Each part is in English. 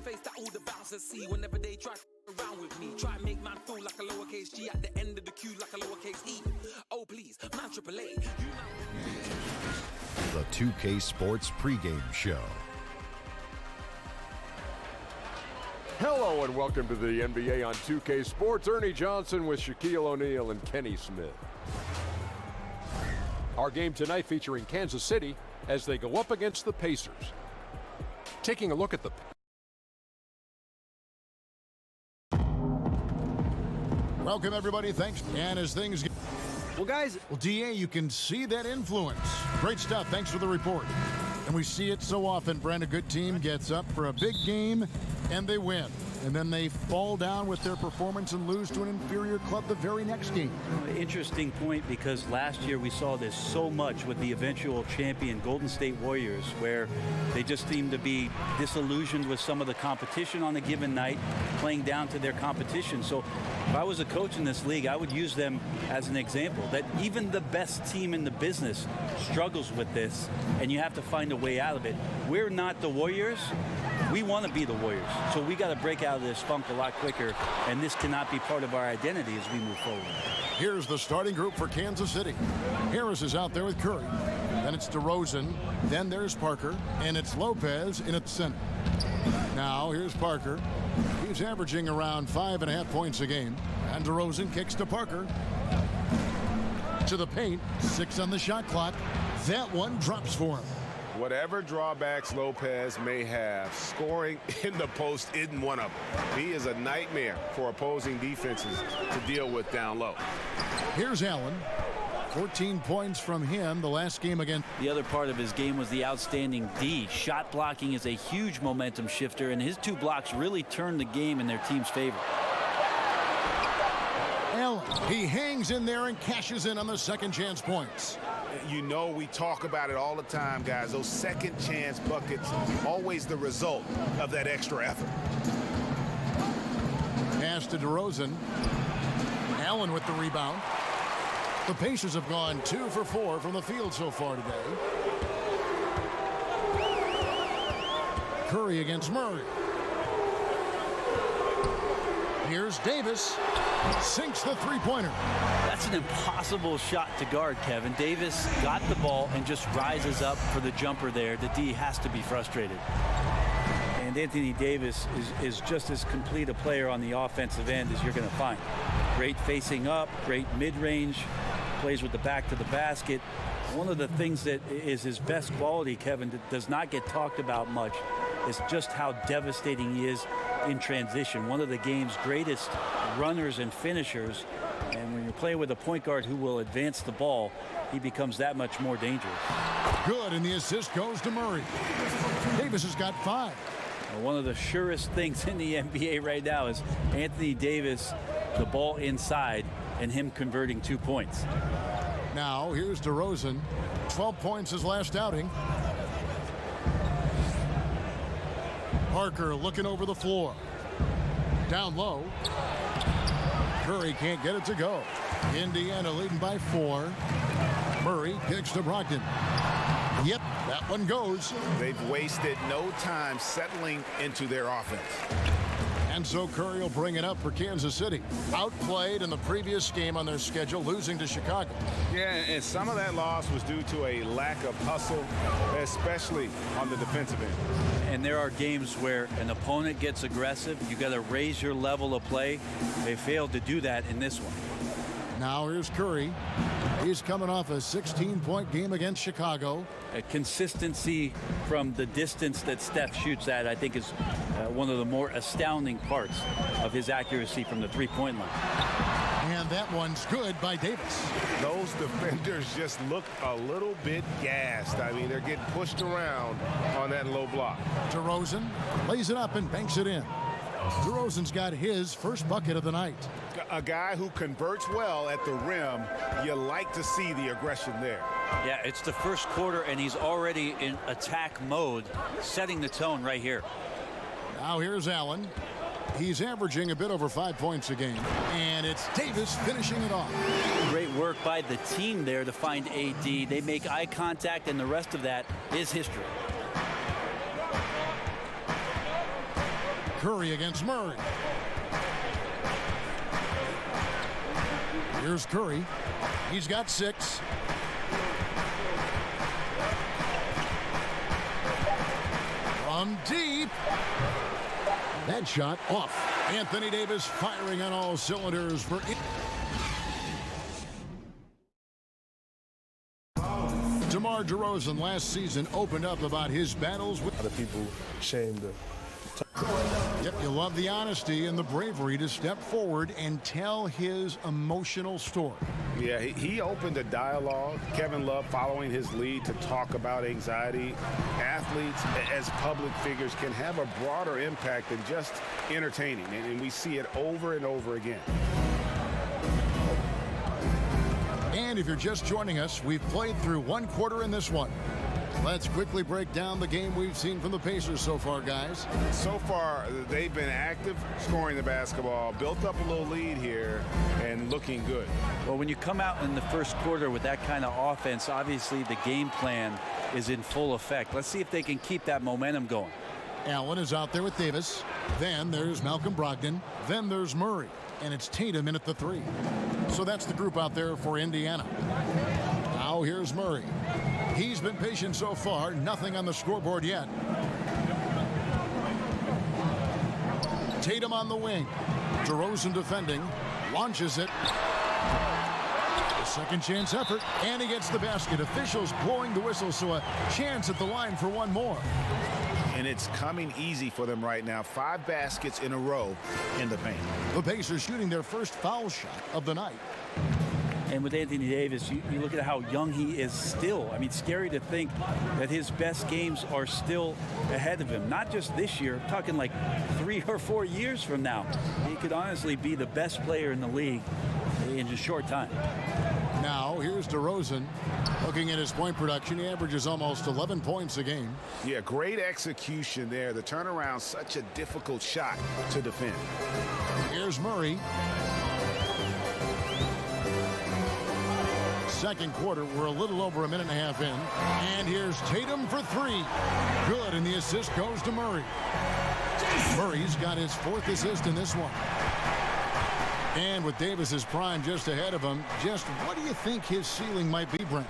face that all the bouncers see whenever they try around with me. Try and make man feel like a lowercase G at the end of the queue like a lowercase E. Oh please, man triple A. The 2K Sports pregame show. Hello and welcome to the NBA on 2K Sports. Ernie Johnson with Shaquille O'Neal and Kenny Smith. Our game tonight featuring Kansas City as they go up against the Pacers. Taking a look at the Welcome, everybody. Thanks. And as things get... Well, guys... Well, DA, you can see that influence. Great stuff. Thanks for the report. And we see it so often, Brent. A good team gets up for a big game, and they win. And then they fall down with their performance and lose to an inferior club the very next game. Interesting point, because last year we saw this so much with the eventual champion Golden State Warriors, where they just seemed to be disillusioned with some of the competition on a given night, playing down to their competition. So if I was a coach in this league, I would use them as an example, that even the best team in the business struggles with this, and you have to find a way out of it. We're not the Warriors. We want to be the Warriors, so we got to break out of this funk a lot quicker, and this cannot be part of our identity as we move forward. Here's the starting group for Kansas City. Harris is out there with Curry. Then it's DeRozan. Then there's Parker, and it's Lopez in at center. Now here's Parker. He's averaging around 5.5 points a game, and DeRozan kicks to Parker. To the paint, 6 on the shot clock. That one drops for him. Whatever drawbacks Lopez may have, scoring in the post isn't one of them. He is a nightmare for opposing defenses to deal with down low. Here's Allen. 14 points from him the last game again. The other part of his game was the outstanding D. Shot blocking is a huge momentum shifter, and his 2 blocks really turned the game in their team's favor. Allen, he hangs in there and cashes in on the second chance points. You know, we talk about it all the time, guys. Those second chance buckets, always the result of that extra effort. Pass to DeRozan. Allen with the rebound. The Pacers have gone 2 for 4 from the field so far today. Curry against Murray. Here's Davis. Sinks the three-pointer. That's an impossible shot to guard, Kevin. Davis got the ball and just rises up for the jumper there. The D has to be frustrated. And Anthony Davis is just as complete a player on the offensive end as you're going to find. Great facing up, great mid-range, plays with the back to the basket. One of the things that is his best quality, Kevin, that does not get talked about much, is just how devastating he is in transition. One of the game's greatest runners and finishers, and when you're playing with a point guard who will advance the ball, he becomes that much more dangerous. Good, and the assist goes to Murray. Davis has got 5. One of the surest things in the NBA right now is Anthony Davis, the ball inside, and him converting 2 points. Now here's DeRozan. 12 points his last outing. Parker looking over the floor. Down low. Curry can't get it to go. Indiana leading by 4. Murray kicks to Brogdon. Yep, that one goes. They've wasted no time settling into their offense. And so Curry will bring it up for Kansas City. Outplayed in the previous game on their schedule, losing to Chicago. Yeah, and some of that loss was due to a lack of hustle, especially on the defensive end. And there are games where an opponent gets aggressive. You got to raise your level of play. They failed to do that in this one. Now here's Curry. He's coming off a 16-point game against Chicago. A consistency from the distance that Steph shoots at, I think, is one of the more astounding parts of his accuracy from the three-point line. And that one's good by Davis. Those defenders just look a little bit gassed. I mean, they're getting pushed around on that low block. DeRozan lays it up and banks it in. DeRozan's got his first bucket of the night. A guy who converts well at the rim, you like to see the aggression there. Yeah, it's the first quarter, and he's already in attack mode, setting the tone right here. Now here's Allen. He's averaging a bit over 5 points a game, and it's Davis finishing it off. Great work by the team there to find AD. They make eye contact, and the rest of that is history. Curry against Murray. Here's Curry. He's got 6. From deep. That shot off. Anthony Davis firing on all cylinders for DeMar DeRozan last season opened up about his battles with other people ashamed to. Yep, you love the honesty and the bravery to step forward and tell his emotional story. Yeah, he opened a dialogue. Kevin Love following his lead to talk about anxiety. Athletes as public figures can have a broader impact than just entertaining, and we see it over and over again. And if you're just joining us, we've played through 1 quarter in this one. Let's quickly break down the game we've seen from the Pacers so far, guys. So far, they've been active, scoring the basketball, built up a little lead here, and looking good. Well, when you come out in the first quarter with that kind of offense, obviously the game plan is in full effect. Let's see if they can keep that momentum going. Allen is out there with Davis. Then there's Malcolm Brogdon. Then there's Murray. And it's Tatum in at the 3. So that's the group out there for Indiana. Now here's Murray. He's been patient so far. Nothing on the scoreboard yet. Tatum on the wing. DeRozan defending. Launches it. A second chance effort. And he gets the basket. Officials blowing the whistle, so a chance at the line for one more. And it's coming easy for them right now. 5 baskets in a row in the paint. The Pacers shooting their first foul shot of the night. And with Anthony Davis, you look at how young he is still. I mean, scary to think that his best games are still ahead of him. Not just this year, I'm talking like 3 or 4 years from now. He could honestly be the best player in the league in a short time. Now, here's DeRozan. Looking at his point production, he averages almost 11 points a game. Yeah, great execution there. The turnaround, such a difficult shot to defend. Here's Murray. Second quarter, we're a little over a minute and a half in. And here's Tatum for 3. Good, and the assist goes to Murray. Murray's got his 4th assist in this one. And with Davis's prime just ahead of him, just what do you think his ceiling might be, Brent?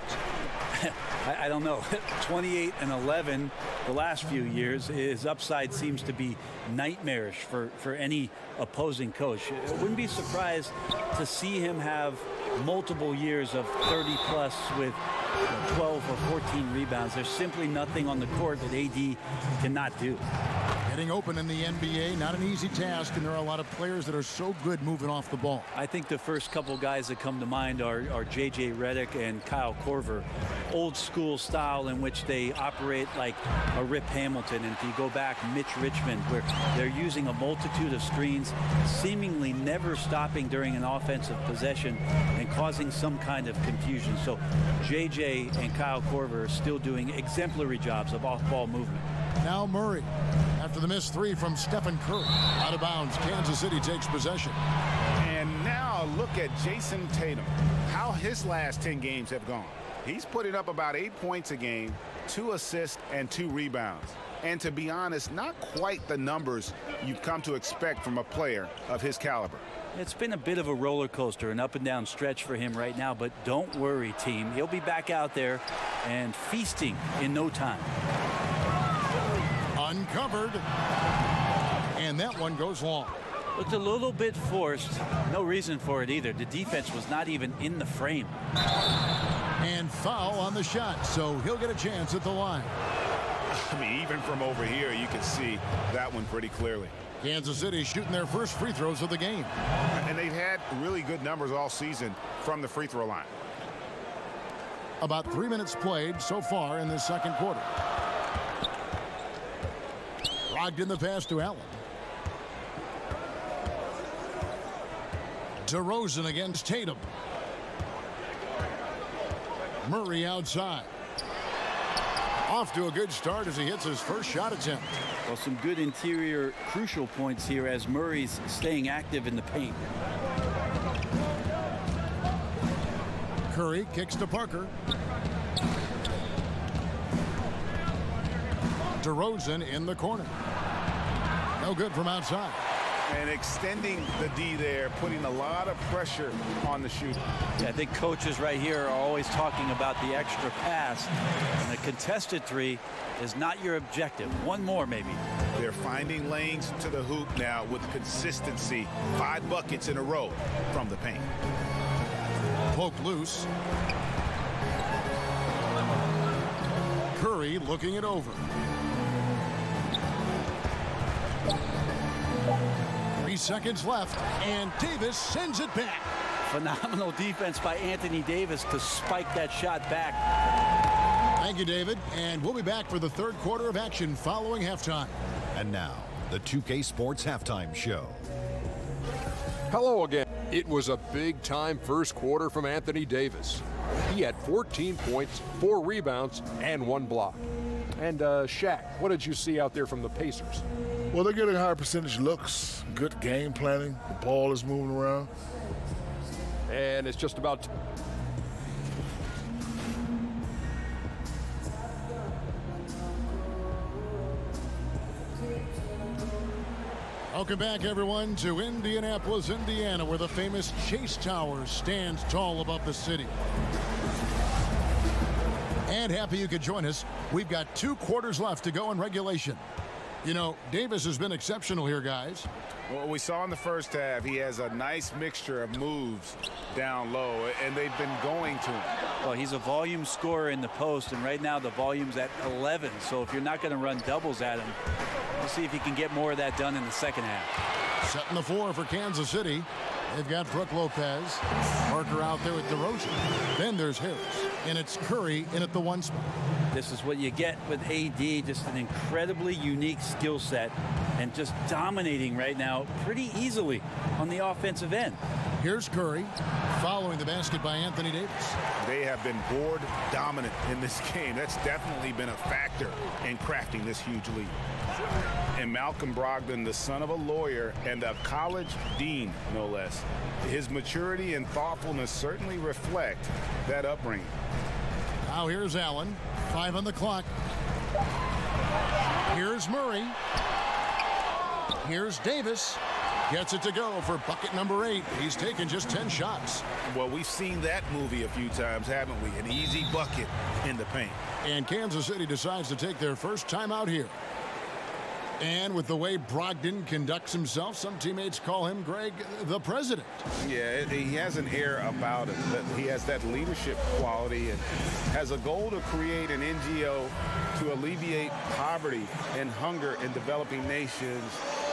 I don't know. 28 and 11 the last few years. His upside seems to be nightmarish for any opposing coach. I wouldn't be surprised to see him have multiple years of 30-plus with 12 or 14 rebounds. There's simply nothing on the court that AD cannot do. Getting open in the NBA, not an easy task, and there are a lot of players that are so good moving off the ball. I think the first couple guys that come to mind are J.J. Redick and Kyle Korver. Old school style in which they operate like a Rip Hamilton. And if you go back, Mitch Richmond, where they're using a multitude of screens, seemingly never stopping during an offensive possession and causing some kind of confusion. So J.J. and Kyle Korver are still doing exemplary jobs of off-ball movement. Now Murray, after the missed 3 from Stephen Curry. Out of bounds, Kansas City takes possession. And now look at Jason Tatum, how his last 10 games have gone. He's putting up about 8 points a game, 2 assists, and 2 rebounds. And to be honest, not quite the numbers you've come to expect from a player of his caliber. It's been a bit of a roller coaster, an up and down stretch for him right now, but don't worry, team. He'll be back out there and feasting in no time. Uncovered. And that one goes long. Looked a little bit forced. No reason for it either. The defense was not even in the frame. And foul on the shot, so he'll get a chance at the line. I mean, even from over here, you can see that one pretty clearly. Kansas City shooting their first free throws of the game. And they've had really good numbers all season from the free throw line. About 3 minutes played so far in this second quarter. Brogdon the pass to Allen. DeRozan against Tatum. Murray outside. Off to a good start as he hits his first shot attempt. Well, some good interior crucial points here as Murray's staying active in the paint. Curry kicks to Parker. DeRozan in the corner. No good from outside. And extending the D there, putting a lot of pressure on the shooter. Yeah, I think coaches right here are always talking about the extra pass. And the contested three is not your objective. One more, maybe. They're finding lanes to the hoop now with consistency. 5 buckets in a row from the paint. Poked loose. Curry looking it over. 3 seconds left, and Davis sends it back. Phenomenal defense by Anthony Davis to spike that shot back. Thank you, David. And we'll be back for the third quarter of action following halftime. And now, the 2K Sports Halftime Show. Hello again. It was a big-time first quarter from Anthony Davis. He had 14 points, 4 rebounds, and 1 block. And Shaq, what did you see out there from the Pacers? Well, they're getting higher percentage looks, good game planning. The ball is moving around. And it's just about Welcome back, everyone, to Indianapolis, Indiana, where the famous Chase Tower stands tall above the city. And happy you could join us. We've got 2 quarters left to go in regulation. You know, Davis has been exceptional here, guys. Well, we saw in the first half, he has a nice mixture of moves down low, and they've been going to him. Well, he's a volume scorer in the post, and right now the volume's at 11. So if you're not going to run doubles at him, we'll see if he can get more of that done in the second half. Setting the floor for Kansas City. They've got Brook Lopez. Parker out there with DeRozan. Then there's Harris. And it's Curry in at the 1 spot. This is what you get with AD, just an incredibly unique skill set and just dominating right now pretty easily on the offensive end. Here's Curry following the basket by Anthony Davis. They have been board dominant in this game. That's definitely been a factor in crafting this huge lead. And Malcolm Brogdon, the son of a lawyer and a college dean, no less. His maturity and thoughtfulness certainly reflect that upbringing. Now here's Allen. 5 on the clock. Here's Murray. Here's Davis. Gets it to go for bucket number 8. He's taken just 10 shots. Well, we've seen that movie a few times, haven't we? An easy bucket in the paint. And Kansas City decides to take their first time out here. And with the way Brogdon conducts himself, some teammates call him, Greg, the president. Yeah, he has an air about him. He has that leadership quality and has a goal to create an NGO to alleviate poverty and hunger in developing nations.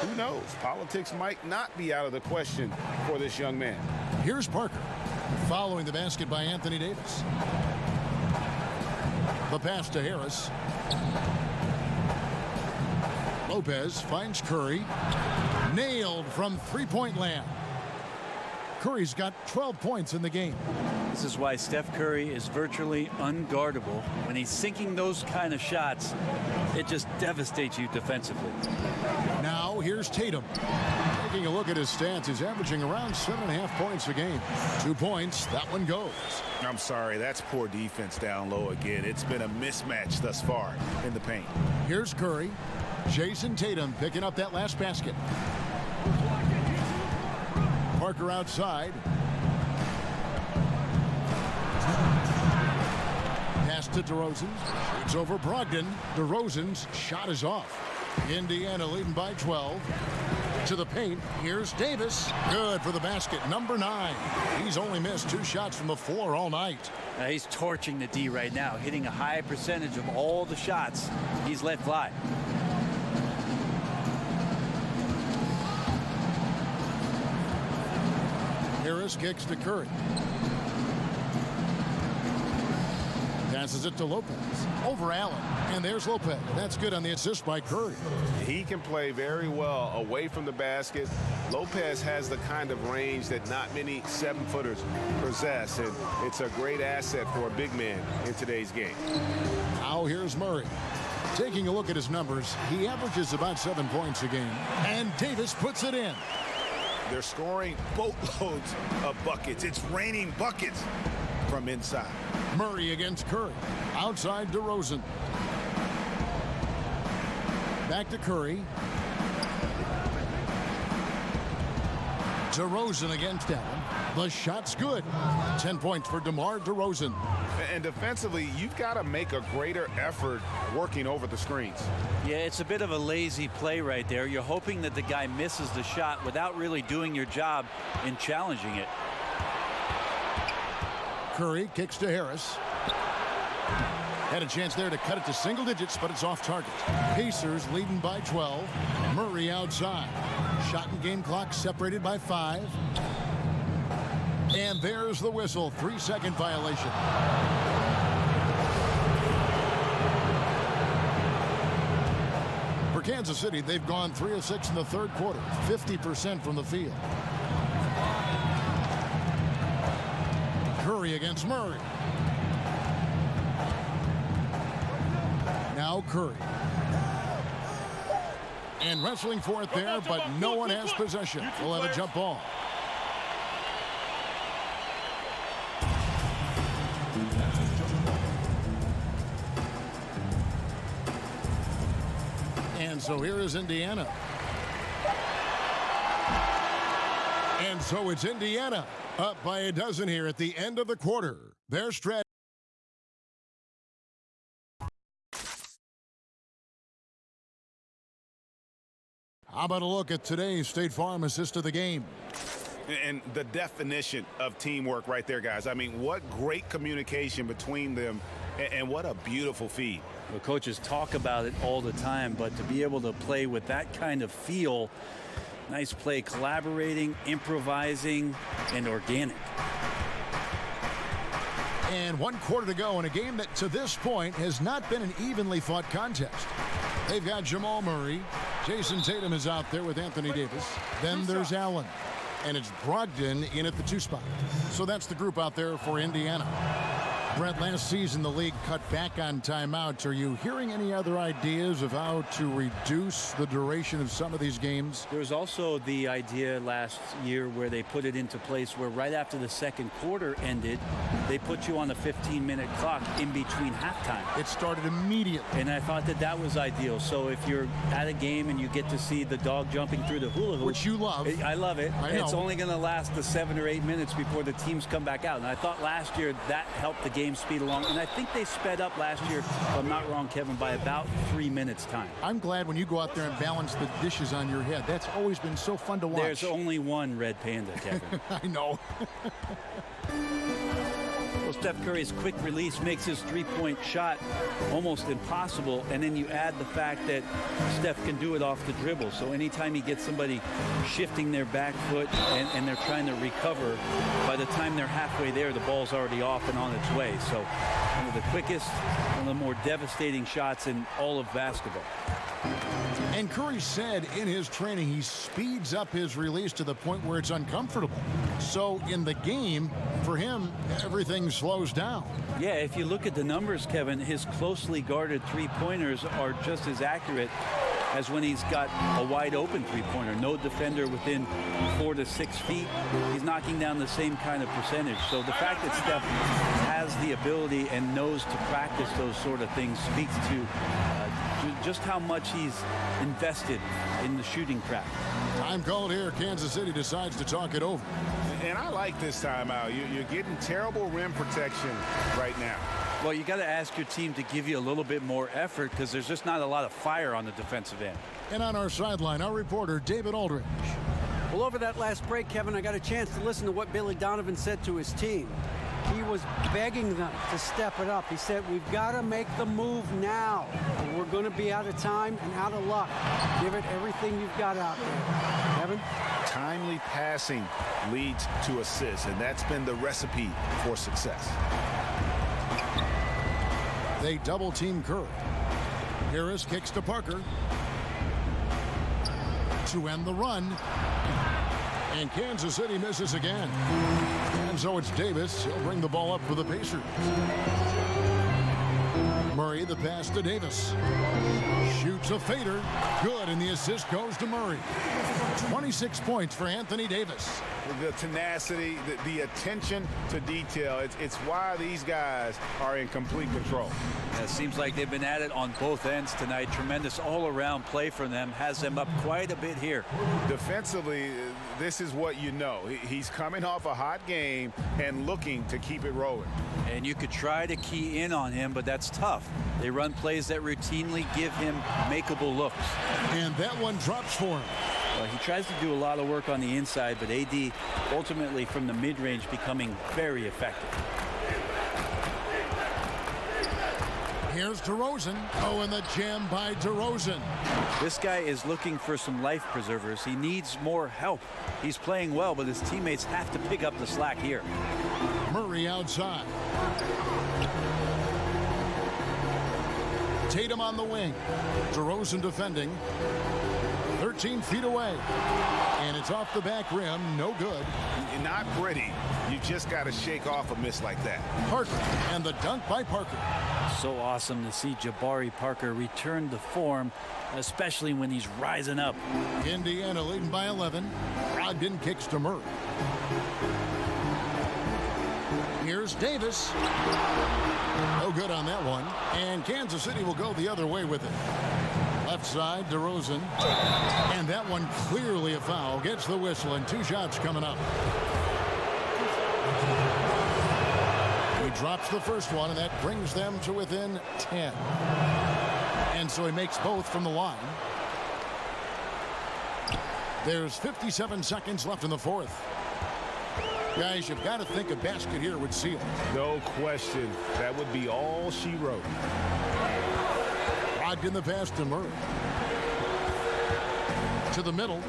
Who knows? Politics might not be out of the question for this young man. Here's Parker following the basket by Anthony Davis. The pass to Harris. Lopez finds Curry. Nailed from three-point land. Curry's got 12 points in the game. This is why Steph Curry is virtually unguardable. When he's sinking those kind of shots, it just devastates you defensively. Now here's Tatum. Taking a look at his stats, he's averaging around 7.5 points a game. 2 points, that one goes. I'm sorry, that's poor defense down low again. It's been a mismatch thus far in the paint. Here's Curry. Jason Tatum picking up that last basket. Parker outside. Pass to DeRozan. It's over Brogdon. DeRozan's shot is off. Indiana leading by 12. To the paint. Here's Davis. Good for the basket. Number 9. He's only missed 2 shots from the floor all night. He's torching the D right now, hitting a high percentage of all the shots he's let fly. Harris kicks to Curry. Passes it to Lopez. Over Allen. And there's Lopez. That's good on the assist by Curry. He can play very well away from the basket. Lopez has the kind of range that not many 7-footers possess, and it's a great asset for a big man in today's game. Now here's Murray. Taking a look at his numbers, he averages about 7 points a game. And Davis puts it in. They're scoring boatloads of buckets. It's raining buckets from inside. Murray against Curry. Outside DeRozan. Back to Curry. DeRozan against Allen. The shot's good. 10 points for DeMar DeRozan. And defensively, you've got to make a greater effort working over the screens. Yeah, it's a bit of a lazy play right there. You're hoping that the guy misses the shot without really doing your job in challenging it. Curry kicks to Harris. Had a chance there to cut it to single digits, but it's off target. Pacers leading by 12. Murray outside. Shot and game clock separated by 5. And there's the whistle. 3-second violation. For Kansas City, they've gone 3 of 6 in the third quarter. 50% from the field. Curry against Murray. Now Curry. And wrestling for it there, but no one has possession. We'll have a jump ball. And so here is Indiana. And so it's Indiana up by a dozen here at the end of the quarter. Their strategy. How about a look at today's State Farm assist of the game? And the definition of teamwork right there, guys. I mean, what great communication between them, and what a beautiful feed. Well, coaches talk about it all the time, but to be able to play with that kind of feel, nice play, collaborating, improvising, and organic. And 1 quarter to go in a game that to this point has not been an evenly fought contest. They've got Jamal Murray. Jason Tatum is out there with Anthony Davis. Then there's Allen. And it's Brogdon in at the 2 spot. So that's the group out there for Indiana. Brett, last season the league cut back on timeouts. Are you hearing any other ideas of how to reduce the duration of some of these games? There was also the idea last year where they put it into place where right after the second quarter ended, they put you on a 15-minute clock in between halftime. It started immediately. And I thought that that was ideal. So if you're at a game and you get to see the dog jumping through the hula hoop. Which you love. I love it. I know. It's only going to last the 7 or 8 minutes before the teams come back out. And I thought last year that helped the game speed along. And I think they sped up last year, if I'm not wrong, Kevin, by about 3 minutes time. I'm glad when you go out there and balance the dishes on your head. That's always been so fun to watch. There's only one red panda, Kevin. I know. Well, Steph Curry's quick release makes his three-point shot almost impossible, and then you add the fact that Steph can do it off the dribble. So anytime he gets somebody shifting their back foot and they're trying to recover, by the time they're halfway there, the ball's already off and on its way. So one of the quickest, one of the more devastating shots in all of basketball. And Curry said in his training he speeds up his release to the point where it's uncomfortable. So in the game, for him, everything slows down. Yeah, if you look at the numbers, Kevin, his closely guarded three-pointers are just as accurate as when he's got a wide open three-pointer. No defender within 4 to 6 feet. He's knocking down the same kind of percentage. So the fact that Steph has the ability and knows to practice those sort of things speaks to just how much he's invested in the shooting craft. Time called here. Kansas City decides to talk it over. And I like this timeout. You're getting terrible rim protection right now. Well, you got to ask your team to give you a little bit more effort because there's just not a lot of fire on the defensive end. And on our sideline, our reporter, David Aldridge. Well, over that last break, Kevin, I got a chance to listen to what Billy Donovan said to his team. He was begging them to step it up. He said, we've got to make the move now. We're going to be out of time and out of luck. Give it everything you've got out there. Kevin? Timely passing leads to assists, and that's been the recipe for success. They double team Curry. Harris kicks to Parker to end the run. And Kansas City misses again. And so it's Davis. He'll bring the ball up for the Pacers. Murray, the pass to Davis. Shoots a fader. Good, and the assist goes to Murray. 26 points for Anthony Davis. the tenacity, the attention to detail. It's why these guys are in complete control. It seems like they've been at it on both ends tonight. Tremendous all-around play from them. Has them up quite a bit here. Defensively, this is what you know. He's coming off a hot game and looking to keep it rolling. And you could try to key in on him, but that's tough. They run plays that routinely give him makeable looks. And that one drops for him. Well, he tries to do a lot of work on the inside, but AD ultimately from the mid-range becoming very effective. Here's DeRozan. Oh, and the jam by DeRozan. This guy is looking for some life preservers. He needs more help. He's playing well, but his teammates have to pick up the slack here. Murray outside. Tatum on the wing. DeRozan defending. 13 feet away. And it's off the back rim. No good. Not pretty. You just got to shake off a miss like that. Parker. And the dunk by Parker. So awesome to see Jabari Parker return to form, especially when he's rising up. Indiana leading by 11. Brogdon kicks to Murray. Here's Davis. No good on that one. And Kansas City will go the other way with it. Left side, DeRozan. And that one clearly a foul. Gets the whistle, and 2 shots coming up. He drops the first one, and that brings them to within 10. And so he makes both from the line. There's 57 seconds left in the fourth. Guys, you've got to think a basket here would seal. No question. That would be all she wrote. Brogdon the pass to Murray. To the middle.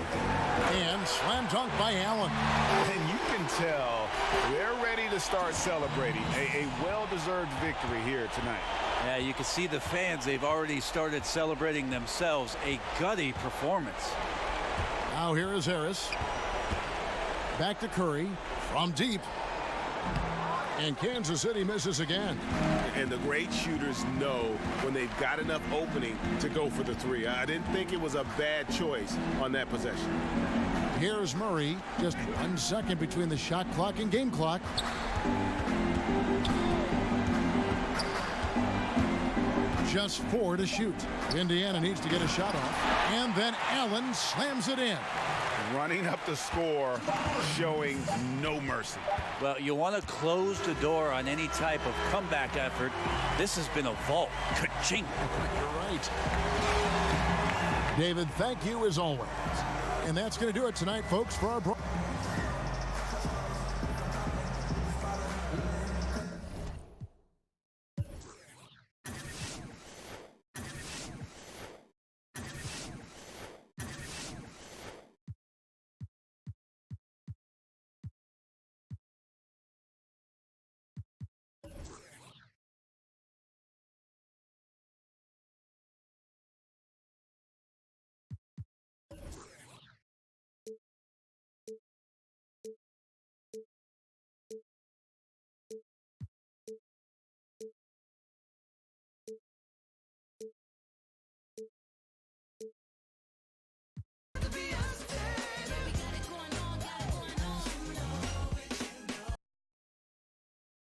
And slam dunk by Allen. And you can tell they're ready to start celebrating. A well-deserved victory here tonight. Yeah, you can see the fans. They've already started celebrating themselves. A gutty performance. Now here is Harris. Back to Curry. From deep. And Kansas City misses again. And the great shooters know when they've got enough opening to go for the three. I didn't think it was a bad choice on that possession. Here's Murray. Just 1 second between the shot clock and game clock. Just 4 to shoot. Indiana needs to get a shot off. And then Allen slams it in. Running up the score, showing no mercy. Well, you want to close the door on any type of comeback effort. This has been a vault. Ka-ching. You're right. David, thank you as always. And that's going to do it tonight, folks, for our